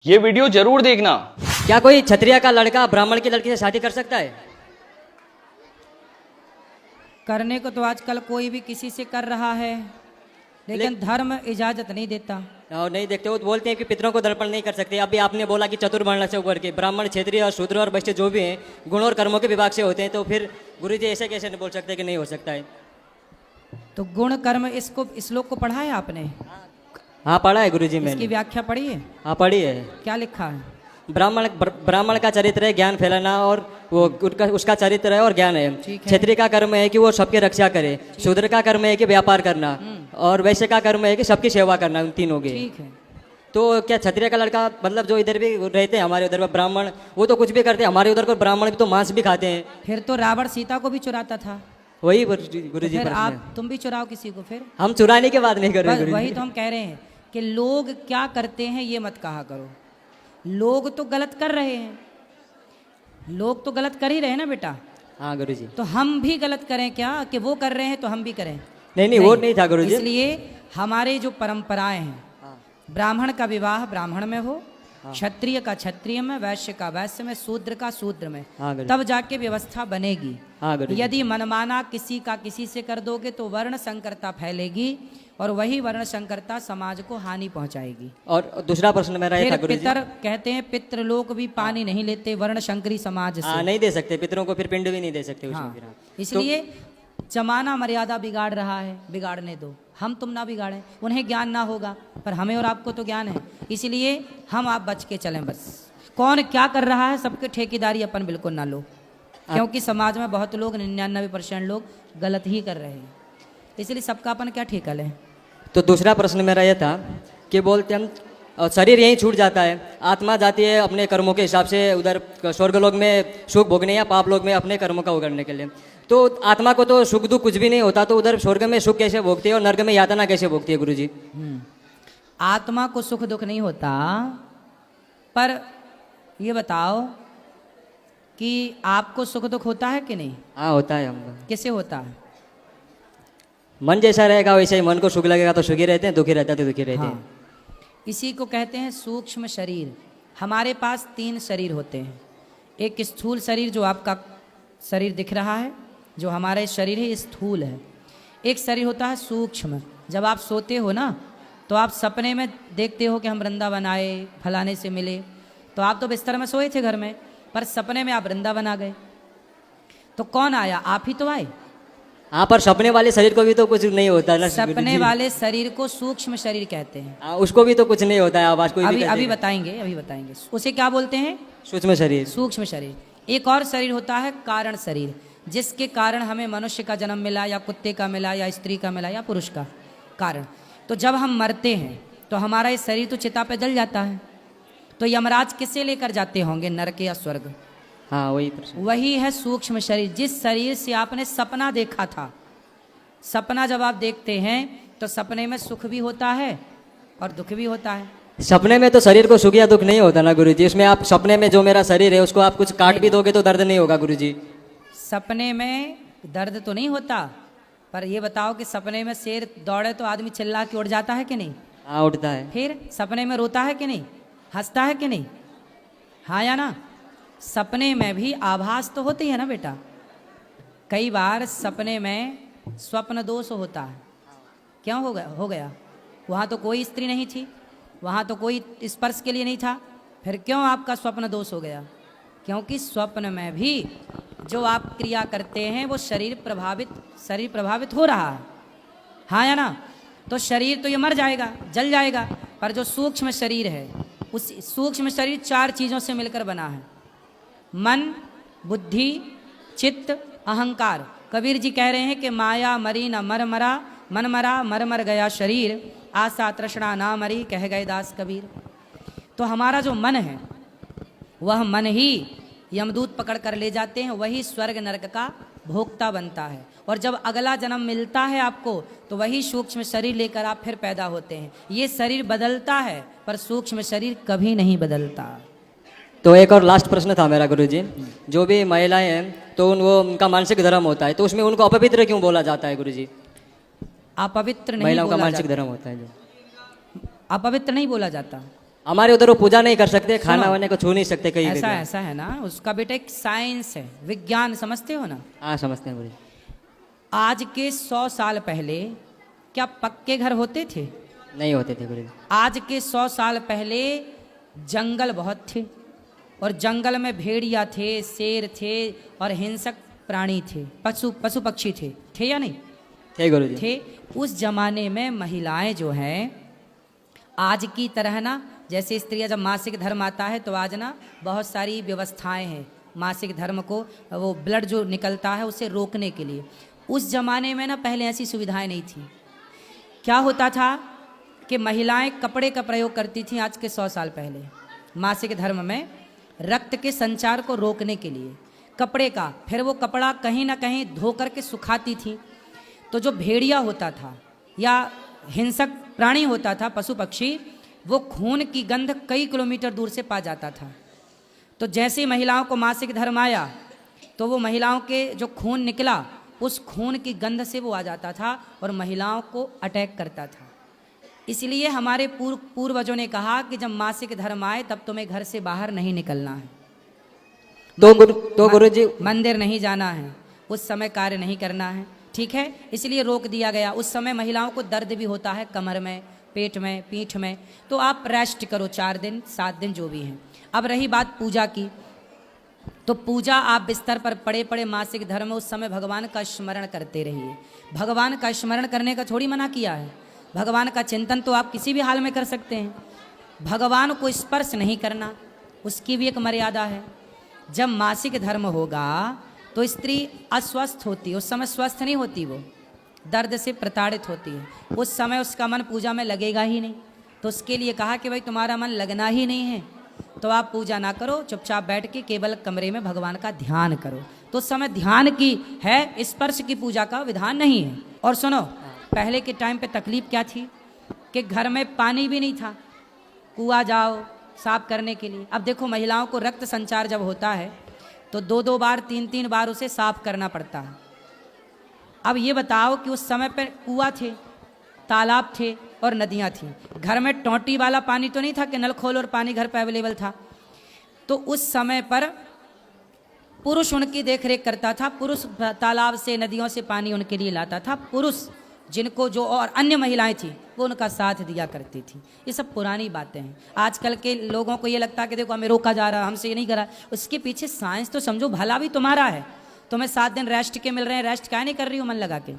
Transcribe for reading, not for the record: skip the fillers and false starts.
ये वीडियो जरूर देखना। क्या कोई क्षत्रिय का लड़का ब्राह्मण की लड़की से शादी कर सकता है? करने को तो आजकल कोई भी किसी से कर रहा है, लेकिन धर्म इजाजत नहीं देता। और नहीं देखते, वो बोलते हैं कि पितरों को दर्पण नहीं कर सकते। अभी आपने बोला कि चतुर्वर्ण से ऊपर के ब्राह्मण, क्षत्रिय और शूद्र और वैश्य जो भी हैं गुण और कर्मों के विभाग से होते हैं, तो फिर गुरुजी ऐसे कैसे नहीं बोल सकते कि नहीं हो सकता है? तो गुण कर्म इसको श्लोक को पढ़ा है आपने? हाँ पढ़ा है गुरुजी इसकी मैंने। व्याख्या पढ़ी है? हाँ पढ़ी है। क्या लिखा है? ब्राह्मण का चरित्र है ज्ञान फैलाना, और वो उसका चरित्र है और ज्ञान है। ठीक है। क्षत्रिय का कर्म है कि वो सबकी रक्षा करे, शूद्र का कर्म है कि व्यापार करना, और वैश्य का कर्म है कि सबकी सेवा करना, उन तीनों के। ठीक है। तो क्या क्षत्रिय का लड़का, मतलब जो इधर भी रहते हैं हमारे उधर ब्राह्मण, वो तो कुछ भी करते हैं, हमारे उधर को ब्राह्मण भी तो मांस भी खाते हैं। फिर तो रावण सीता को भी चुराता था। वही तो गुरुजी फिर प्रश्न है। आप तुम भी चुराओ किसी को। फिर हम चुराने की बात नहीं कर रहे गुरुजी। वही तो हम कह रहे हैं कि लोग क्या करते हैं ये मत कहा करो। लोग तो गलत कर रहे हैं, लोग तो गलत कर ही रहे हैं ना बेटा। हाँ गुरुजी। तो हम भी गलत करें क्या कि वो कर रहे हैं तो हम भी करें? नहीं वो नहीं था गुरुजी। इसलिए हमारे जो परंपराएं हैं, ब्राह्मण का विवाह ब्राह्मण में हो, क्षत्रिय का क्षत्रिय में, वैश्य का वैश्य में, शूद्र का शूद्र में, हाँ गुरुजी। तब जाके व्यवस्था बनेगी। हाँ गुरुजी। यदि मनमाना किसी का किसी से कर दोगे तो वर्ण संकरता फैलेगी, और वही वर्ण संकरता समाज को हानि पहुंचाएगी। और दूसरा प्रश्न मेरा ये था फिर गुरुजी। पितर कहते हैं पितृलोक भी पानी नहीं लेते वर्ण शंकरी समाज से। हाँ नहीं दे सकते पितरों को, फिर पिंड भी नहीं दे सकते उसमें हाँ, फिर। हाँ। इसलिए जमाना मर्यादा बिगाड़ रहा है, बिगाड़ने दो। हम तुम ना बिगाड़ें, उन्हें ज्ञान ना होगा पर हमें और आपको तो ज्ञान है, इसलिए हम आप बच के चलें बस। कौन क्या कर रहा है सबके ठेकेदारी अपन बिल्कुल ना लो, क्योंकि समाज में बहुत लोग 99% लोग गलत ही कर रहे हैं, इसलिए सबका अपन क्या ठेका लें। तो दूसरा प्रश्न मेरा यह था कि बोलते हम शरीर यहीं छूट जाता है, आत्मा जाती है अपने कर्मों के हिसाब से उधर स्वर्गलोक में सुख भोगने या पाप लोक में अपने कर्मों का उगड़ने के लिए। तो आत्मा को तो सुख दुख कुछ भी नहीं होता, तो उधर स्वर्ग में सुख कैसे भोगती है और नर्क में यातना कैसे भोगती है गुरुजी? आत्मा को सुख दुख नहीं होता, पर ये बताओ कि आपको सुख दुख होता है कि नहीं? हाँ होता है हमको। कैसे होता है? मन जैसा रहेगा वैसे ही, मन को सुख लगेगा तो सुखी रहते हैं, दुखी रहता है तो दुखी रहते हैं। हाँ। इसी को कहते हैं सूक्ष्म शरीर। हमारे पास 3 शरीर होते हैं। एक स्थूल शरीर जो आपका शरीर दिख रहा है, जो हमारा शरीर है स्थूल है। एक शरीर होता है सूक्ष्म। जब आप सोते हो ना तो आप सपने में देखते हो कि हम वृंदावन आए, फलाने से मिले, तो आप तो बिस्तर में सोए थे घर में, पर सपने में आप वृंदावन आ गए। तो कौन आया? आप ही तो आए। हाँ पर सपने वाले शरीर को भी तो कुछ नहीं होता ना सपने गुरुजी? वाले शरीर को सूक्ष्म शरीर कहते हैं। हाँ, उसको भी तो कुछ नहीं होता है, आवाज कोई भी अभी कर अभी देगा। बताएंगे उसे क्या बोलते हैं? सूक्ष्म शरीर। सूक्ष्म शरीर। एक और शरीर होता है कारण शरीर, जिसके कारण हमें मनुष्य का जन्म मिला, या कुत्ते का मिला, या स्त्री का मिला, या पुरुष का कारण। तो जब हम मरते हैं तो हमारा ये शरीर तो चिता पे जल जाता है, तो यमराज किसे लेकर जाते होंगे, नरक या स्वर्ग? हाँ वही प्रश्न। वही है सूक्ष्म शरीर, जिस शरीर से आपने सपना देखा था। सपना जब आप देखते हैं तो सपने में सुख भी होता है और दुख भी होता है। सपने में तो शरीर को सुख या दुख नहीं होता ना गुरुजी, इसमें आप सपने में जो मेरा शरीर है उसको आप कुछ काट भी दोगे तो दर्द नहीं होगा गुरुजी। सपने में दर्द तो नहीं होता, पर ये बताओ कि सपने में शेर दौड़े तो आदमी चिल्ला के उड़ जाता है कि नहीं? हाँ उठता है। फिर सपने में रोता है कि नहीं, हंसता है कि नहीं? हाँ या ना? सपने में भी आभास तो होती है ना बेटा। कई बार सपने में स्वप्न दोष होता है। क्यों हो गया? वहाँ तो कोई स्त्री नहीं थी, वहाँ तो कोई स्पर्श के लिए नहीं था, फिर क्यों आपका स्वप्न दोष हो गया? क्योंकि स्वप्न में भी जो आप क्रिया करते हैं वो शरीर प्रभावित हो रहा है। हाँ या ना? तो शरीर तो ये मर जाएगा, जल जाएगा, पर जो सूक्ष्म शरीर है, उस सूक्ष्म शरीर 4 चीज़ों से मिलकर बना है। मन, बुद्धि, चित्त, अहंकार। कबीर जी कह रहे हैं कि माया मरी न मर मरा, मन मरा मर मर गया शरीर, आशा तृष्णा ना मरी, कह गए दास कबीर। तो हमारा जो मन है वह मन ही यमदूत पकड़ कर ले जाते हैं, वही स्वर्ग नरक का भोक्ता बनता है। और जब अगला जन्म मिलता है आपको तो वही सूक्ष्म शरीर लेकर आप फिर पैदा होते हैं। ये शरीर बदलता है पर सूक्ष्म शरीर कभी नहीं बदलता। तो एक और लास्ट प्रश्न था मेरा गुरुजी, जो भी महिलाएं हैं तो उनका मानसिक धर्म होता है, तो उसमें उनको अपवित्र क्यों बोला जाता है गुरुजी? अपवित्र नहीं महिलाओं का बोला मानसिक जाता। धर्म होता है जो। अपवित्र नहीं बोला जाता। हमारे उधर वो पूजा नहीं कर सकते, खाना सुनो। वाने को छू नहीं सकते कहीं ऐसा भी। ऐसा है ना, उसका बेटा एक साइंस है, विज्ञान, समझते हो ना। हाँ समझते हैं गुरुजी। आज के 100 साल पहले क्या पक्के घर होते थे? नहीं होते थे गुरुजी। आज के 100 साल पहले जंगल बहुत थे, और जंगल में भेड़िया थे, शेर थे, और हिंसक प्राणी थे, पशु पक्षी थे या नहीं थे गुरुजी। थे? उस जमाने में महिलाएं जो हैं आज की तरह ना, जैसे स्त्रियां जब मासिक धर्म आता है तो आज ना बहुत सारी व्यवस्थाएं हैं मासिक धर्म को, वो ब्लड जो निकलता है उसे रोकने के लिए। उस जमाने में ना पहले ऐसी सुविधाएं नहीं थी। क्या होता था कि महिलाएं कपड़े का प्रयोग करती थी आज के 100 साल पहले मासिक धर्म में, रक्त के संचार को रोकने के लिए कपड़े का। फिर वो कपड़ा कहीं ना कहीं धो करके सुखाती थी, तो जो भेड़िया होता था या हिंसक प्राणी होता था, पशु पक्षी, वो खून की गंध कई किलोमीटर दूर से पा जाता था। तो जैसे ही महिलाओं को मासिक धर्म आया तो वो महिलाओं के जो खून निकला, उस खून की गंध से वो आ जाता था और महिलाओं को अटैक करता था। इसलिए हमारे पूर्वजों ने कहा कि जब मासिक धर्म आए तब तुम्हें घर से बाहर नहीं निकलना है, तो गुरुजी मंदिर नहीं जाना है, उस समय कार्य नहीं करना है, ठीक है, इसलिए रोक दिया गया। उस समय महिलाओं को दर्द भी होता है कमर में, पेट में, पीठ में, तो आप रेस्ट करो 4 दिन 7 दिन जो भी हैं। अब रही बात पूजा की, तो पूजा आप बिस्तर पर पड़े पड़े मासिक धर्म में उस समय भगवान का स्मरण करते रहिए। भगवान का स्मरण करने का थोड़ी मना किया है, भगवान का चिंतन तो आप किसी भी हाल में कर सकते हैं। भगवान को स्पर्श नहीं करना, उसकी भी एक मर्यादा है। जब मासिक धर्म होगा तो स्त्री अस्वस्थ होती है, उस समय स्वस्थ नहीं होती, वो दर्द से प्रताड़ित होती है, उस समय उसका मन पूजा में लगेगा ही नहीं। तो उसके लिए कहा कि भाई तुम्हारा मन लगना ही नहीं है तो आप पूजा ना करो, चुपचाप बैठ के केवल कमरे में भगवान का ध्यान करो। तो उस समय ध्यान की है, स्पर्श की पूजा का विधान नहीं है। और सुनो, पहले के टाइम पे तकलीफ क्या थी कि घर में पानी भी नहीं था, कुआं जाओ साफ करने के लिए। अब देखो महिलाओं को रक्त संचार जब होता है तो 2-2 बार 3-3 बार उसे साफ करना पड़ता है। अब ये बताओ कि उस समय पर कुआं थे, तालाब थे और नदियां थीं, घर में टोंटी वाला पानी तो नहीं था कि नल खोल और पानी घर पर अवेलेबल था। तो उस समय पर पुरुष उनकी देखरेख करता था, पुरुष तालाब से नदियों से पानी उनके लिए लाता था, पुरुष जिनको जो और अन्य महिलाएं थी वो उनका साथ दिया करती थी। ये सब पुरानी बातें हैं। आजकल के लोगों को ये लगता है कि देखो हमें रोका जा रहा, हमसे ये नहीं करा। उसके पीछे साइंस तो समझो, भला भी तुम्हारा है, तुम्हें 7 दिन रेस्ट के मिल रहे हैं, रेस्ट क्या नहीं कर रही हो मन लगा के।